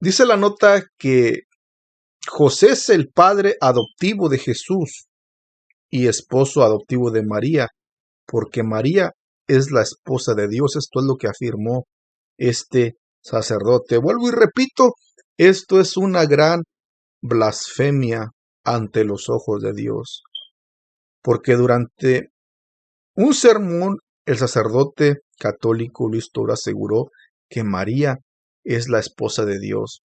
Dice la nota que José es el padre adoptivo de Jesús y esposo adoptivo de María, porque María es la esposa de Dios. Esto es lo que afirmó este sacerdote. Vuelvo y repito, esto es una gran blasfemia ante los ojos de Dios, porque durante un sermón el sacerdote católico Luis Toro aseguró que María es la esposa de Dios.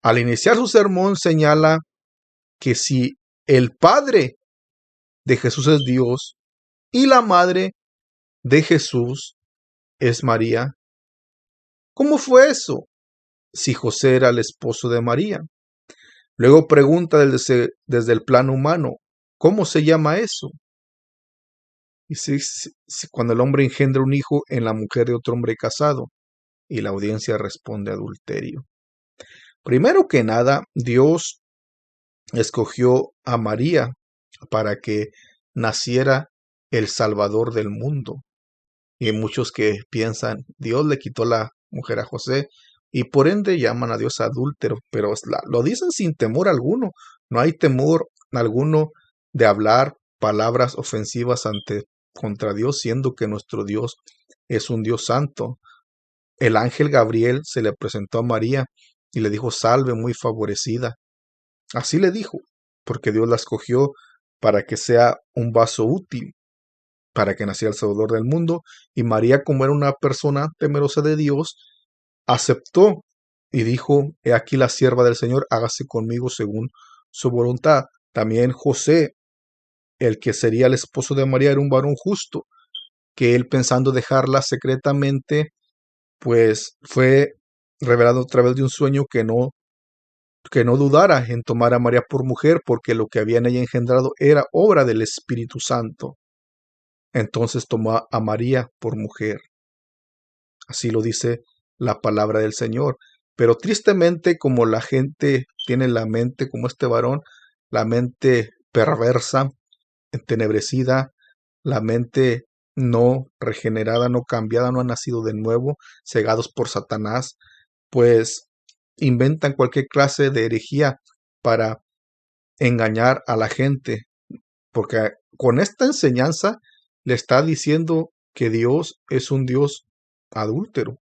Al iniciar su sermón señala que si el padre de Jesús es Dios y la madre de Jesús es María, ¿cómo fue eso si José era el esposo de María? Luego pregunta desde el plano humano, ¿cómo se llama eso? Y si cuando el hombre engendra un hijo en la mujer de otro hombre casado, y la audiencia responde adulterio. Primero que nada, Dios escogió a María para que naciera el Salvador del mundo. Y hay muchos que piensan, Dios le quitó la mujer a José y por ende llaman a Dios adúltero, pero lo dicen sin temor alguno. No hay temor alguno de hablar palabras ofensivas contra Dios, siendo que nuestro Dios es un Dios santo. El ángel Gabriel se le presentó a María y le dijo, salve muy favorecida. Así le dijo, porque Dios la escogió para que sea un vaso útil, para que naciera el Salvador del mundo. Y María, como era una persona temerosa de Dios, aceptó y dijo, he aquí la sierva del Señor, hágase conmigo según su voluntad. También José, el que sería el esposo de María, era un varón justo, que él pensando dejarla secretamente, pues fue revelado a través de un sueño que no dudara en tomar a María por mujer, porque lo que había en ella engendrado era obra del Espíritu Santo. Entonces tomó a María por mujer. Así lo dice la palabra del Señor. Pero tristemente, como la gente tiene la mente, como este varón, la mente perversa, entenebrecida, la mente no regenerada, no cambiada, no ha nacido de nuevo, cegados por Satanás, pues inventan cualquier clase de herejía para engañar a la gente, porque con esta enseñanza le está diciendo que Dios es un Dios adúltero.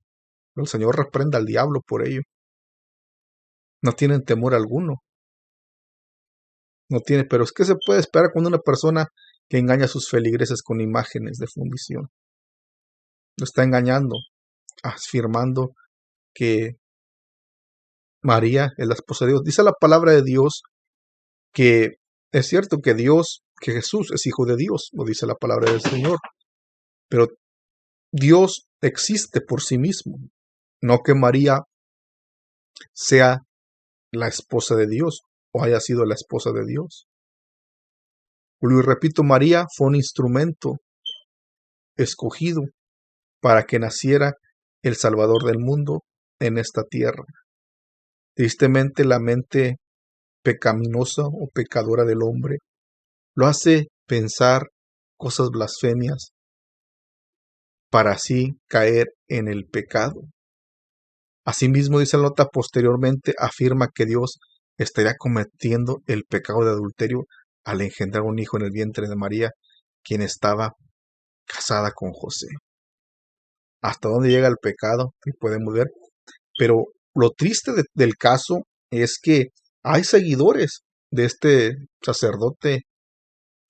El Señor reprenda al diablo por ello. No tienen temor alguno. No tiene, pero es que se puede esperar cuando una persona que engaña a sus feligreses con imágenes de fundición. Lo está engañando, afirmando que María es la esposa de Dios. Dice la palabra de Dios que es cierto que Jesús es hijo de Dios, lo dice la palabra del Señor, pero Dios existe por sí mismo, no que María sea la esposa de Dios o haya sido la esposa de Dios. Y repito, María fue un instrumento escogido para que naciera el Salvador del mundo en esta tierra. Tristemente, la mente pecaminosa o pecadora del hombre lo hace pensar cosas blasfemias para así caer en el pecado. Asimismo, dice la nota, posteriormente afirma que Dios estaría cometiendo el pecado de adulterio al engendrar un hijo en el vientre de María, quien estaba casada con José. Hasta dónde llega el pecado, y podemos ver. Pero lo triste del caso es que hay seguidores de este sacerdote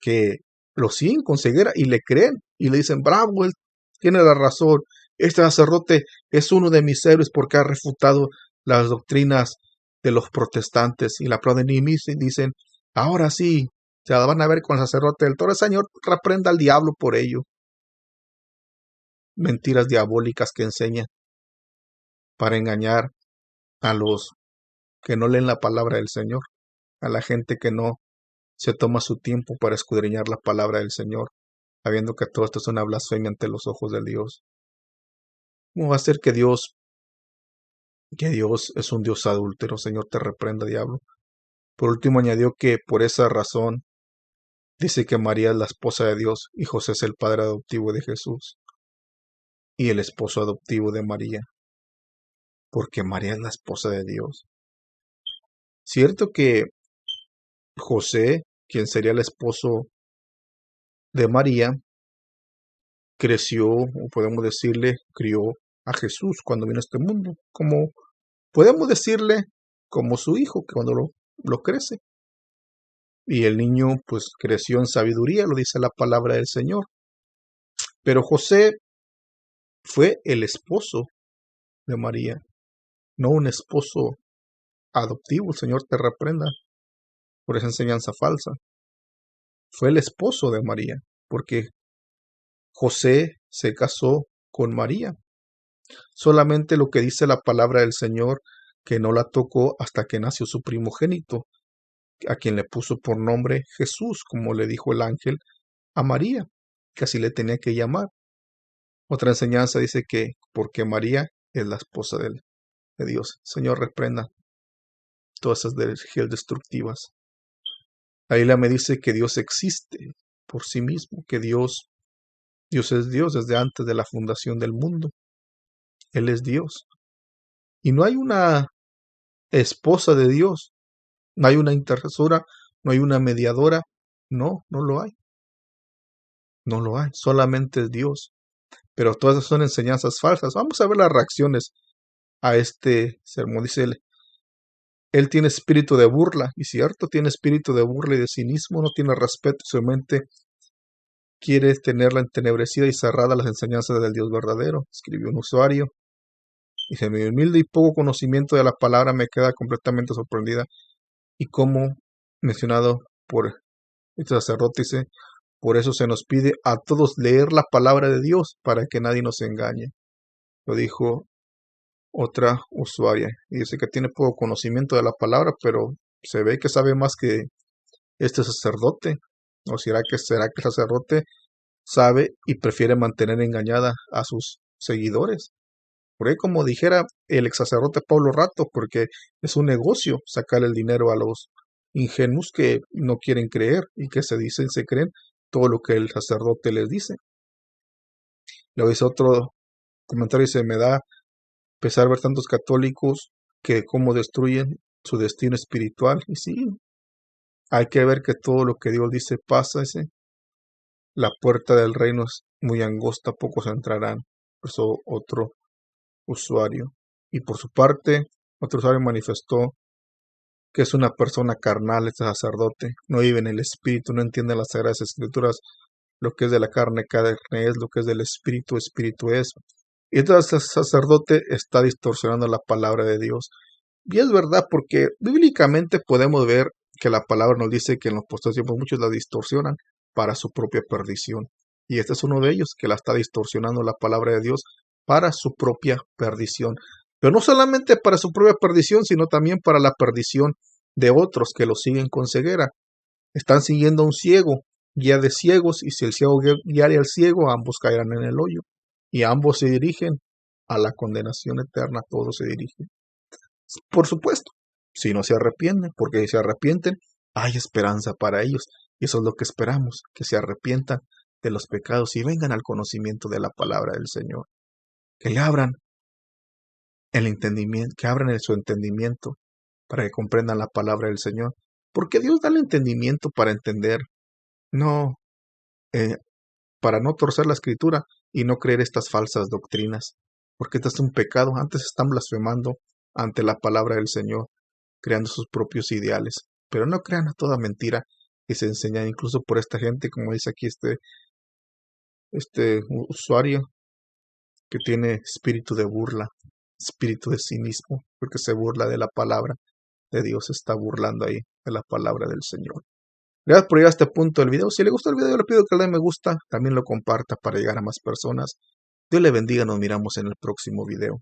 que lo siguen con ceguera y le creen y le dicen, bravo, él tiene la razón. Este sacerdote es uno de mis héroes porque ha refutado las doctrinas de los protestantes y la aplauden y dicen, ahora sí, se la van a ver con el sacerdote del Toro. El Señor reprenda al diablo por ello. Mentiras diabólicas que enseñan para engañar a los que no leen la palabra del Señor, a la gente que no se toma su tiempo para escudriñar la palabra del Señor, sabiendo que todo esto es una blasfemia ante los ojos de Dios. ¿Cómo va a ser que Dios es un Dios adúltero? Señor, te reprenda, diablo. Por último, añadió que por esa razón dice que María es la esposa de Dios y José es el padre adoptivo de Jesús y el esposo adoptivo de María. porque María es la esposa de Dios. Cierto que José, quien sería el esposo de María, creció, o podemos decirle, crió a Jesús cuando vino a este mundo, como podemos decirle, como su hijo, que cuando lo crece. Y el niño pues creció en sabiduría, lo dice la palabra del Señor. Pero José fue el esposo de María, no un esposo adoptivo. El Señor te reprenda por esa enseñanza falsa. Fue el esposo de María, porque José se casó con María. Solamente lo que dice la palabra del Señor, que no la tocó hasta que nació su primogénito, a quien le puso por nombre Jesús, como le dijo el ángel a María, que así le tenía que llamar. Otra enseñanza dice que porque María es la esposa de Dios. Señor, reprenda todas esas herejías destructivas. La Biblia me dice que Dios existe por sí mismo, que Dios es Dios desde antes de la fundación del mundo. Él es Dios. Y no hay una esposa de Dios, no hay una intercesora, no hay una mediadora. No, no lo hay. No lo hay. Solamente es Dios. Pero todas esas son enseñanzas falsas. Vamos a ver las reacciones a este sermón. Dice él tiene espíritu de burla, y cierto, tiene espíritu de burla y de cinismo, no tiene respeto, su mente quiere tenerla entenebrecida y cerrada a las enseñanzas del Dios verdadero. Escribió un usuario. Dice, mi humilde y poco conocimiento de la palabra me queda completamente sorprendida. Y como mencionado por este sacerdote, dice, por eso se nos pide a todos leer la palabra de Dios para que nadie nos engañe. Lo dijo otra usuaria. Y dice que tiene poco conocimiento de la palabra, pero se ve que sabe más que este sacerdote. ¿O será que el sacerdote sabe y prefiere mantener engañada a sus seguidores? Por ahí, como dijera el ex sacerdote Pablo Rato, porque es un negocio sacar el dinero a los ingenuos que no quieren creer y que se creen todo lo que el sacerdote les dice. Luego dice otro comentario, dice, me da pesar ver tantos católicos que cómo destruyen su destino espiritual. Y sí, hay que ver que todo lo que Dios dice pasa. La puerta del reino es muy angosta, pocos entrarán. Por eso otro usuario. Y por su parte, otro usuario manifestó que es una persona carnal, este sacerdote. No vive en el espíritu, no entiende las sagradas escrituras. Lo que es de la carne es, lo que es del espíritu, espíritu es. Y entonces el sacerdote está distorsionando la palabra de Dios. Y es verdad, porque bíblicamente podemos ver que la palabra nos dice que en los posteriores tiempos muchos la distorsionan para su propia perdición. Y este es uno de ellos, que la está distorsionando la palabra de Dios para su propia perdición. Pero no solamente para su propia perdición, sino también para la perdición de otros que lo siguen con ceguera. Están siguiendo a un ciego, guía de ciegos, y si el ciego guiare al ciego, ambos caerán en el hoyo. Y ambos se dirigen a la condenación eterna, todos se dirigen. Por supuesto, si no se arrepienten, porque si se arrepienten, hay esperanza para ellos. Y eso es lo que esperamos, que se arrepientan de los pecados y vengan al conocimiento de la palabra del Señor. Que le abran el entendimiento, que abran su entendimiento para que comprendan la palabra del Señor. Porque Dios da el entendimiento para entender, no para no torcer la escritura y no creer estas falsas doctrinas. Porque esto es un pecado. Antes están blasfemando ante la palabra del Señor, creando sus propios ideales. Pero no crean a toda mentira que se enseña incluso por esta gente, como dice aquí este usuario, que tiene espíritu de burla, espíritu de cinismo, porque se burla de la palabra de Dios, se está burlando ahí de la palabra del Señor. Gracias por llegar a este punto del video. Si le gustó el video, le pido que le dé me gusta, también lo comparta para llegar a más personas. Dios le bendiga, nos miramos en el próximo video.